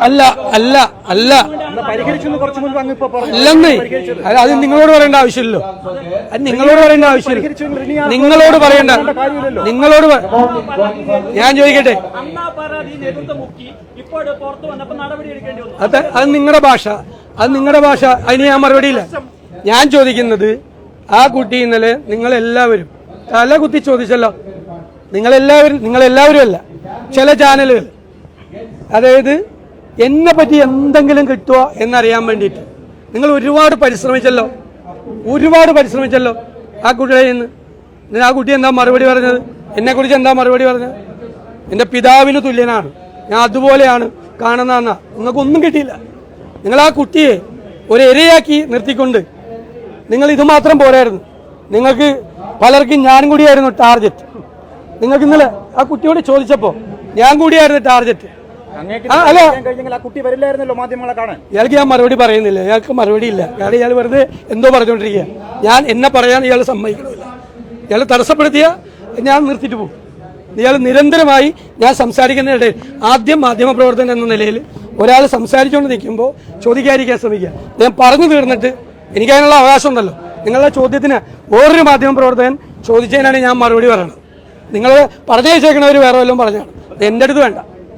അല്ല അല്ല അല്ല അല്ലെന്നേ അത് നിങ്ങളോട് പറയേണ്ട ആവശ്യമില്ലല്ലോ. അത് നിങ്ങളോട് പറയേണ്ട ആവശ്യമില്ല. നിങ്ങളോട് പറയേണ്ട നിങ്ങളോട് ഞാൻ ചോദിക്കട്ടെ, അത് നിങ്ങളുടെ ഭാഷ, അത് നിങ്ങളുടെ ഭാഷ. അതിന് ഞാൻ മറുപടിയില്ല. ഞാൻ ചോദിക്കുന്നത്, ആ കുട്ടി ഇന്നലെ നിങ്ങളെല്ലാവരും തല കുത്തി ചോദിച്ചല്ലോ. നിങ്ങളെല്ലാവരും അല്ല, ചില ചാനലുകൾ, അതായത് എന്നെ പറ്റി എന്തെങ്കിലും കിട്ടുമോ എന്നറിയാൻ വേണ്ടിയിട്ട് നിങ്ങൾ ഒരുപാട് പരിശ്രമിച്ചല്ലോ ആ കുട്ടിയിൽ നിന്ന്. ആ കുട്ടി എന്താ മറുപടി പറഞ്ഞത്? എന്നെക്കുറിച്ച് എന്താ മറുപടി പറഞ്ഞത്? എൻ്റെ പിതാവിന് തുല്യനാണ്, ഞാൻ അതുപോലെയാണ് കാണുന്നതെന്നാ. നിങ്ങൾക്കൊന്നും കിട്ടിയില്ല. നിങ്ങൾ ആ കുട്ടിയെ ഒരു ഇരയാക്കി നിർത്തിക്കൊണ്ട് നിങ്ങൾ ഇത് മാത്രം പോരായിരുന്നു. നിങ്ങൾക്ക് പലർക്കും ഞാനും കൂടിയായിരുന്നു ടാർഗറ്റ്. നിങ്ങൾക്ക് ഇന്നലെ ആ കുട്ടിയോട് ചോദിച്ചപ്പോൾ ഞാൻ കൂടിയായിരുന്നു ടാർഗറ്റ്. അല്ല, ഇയാൾക്ക് ഞാൻ മറുപടി പറയുന്നില്ല. ഇയാൾക്ക് മറുപടി ഇല്ല. കാരണം ഇയാൾ വെറുതെ എന്തോ പറഞ്ഞുകൊണ്ടിരിക്കുക. എന്നെ പറയാൻ ഇയാൾ സമ്മതിക്കണമില്ല. ഇയാൾ തടസ്സപ്പെടുത്തിയ ഞാൻ നിർത്തിയിട്ട് പോകും. ഇയാൾ നിരന്തരമായി ഞാൻ സംസാരിക്കുന്നതിനിടയിൽ ആദ്യം മാധ്യമപ്രവർത്തകൻ എന്ന നിലയിൽ ഒരാൾ സംസാരിച്ചുകൊണ്ട് നിൽക്കുമ്പോൾ ചോദിക്കാതിരിക്കാൻ ശ്രമിക്കുക. ഞാൻ പറഞ്ഞു തീർന്നിട്ട് എനിക്കതിനുള്ള അവകാശം ഉണ്ടല്ലോ. നിങ്ങളുടെ ചോദ്യത്തിന് വേറൊരു മാധ്യമപ്രവർത്തകൻ ചോദിച്ചതിനാണ് ഞാൻ മറുപടി പറയുന്നത്. നിങ്ങൾ പറഞ്ഞു വെച്ചേക്കണവർ വേറെ വല്ലതും പറഞ്ഞാണ്. എൻ്റെ അടുത്ത് വേണ്ട.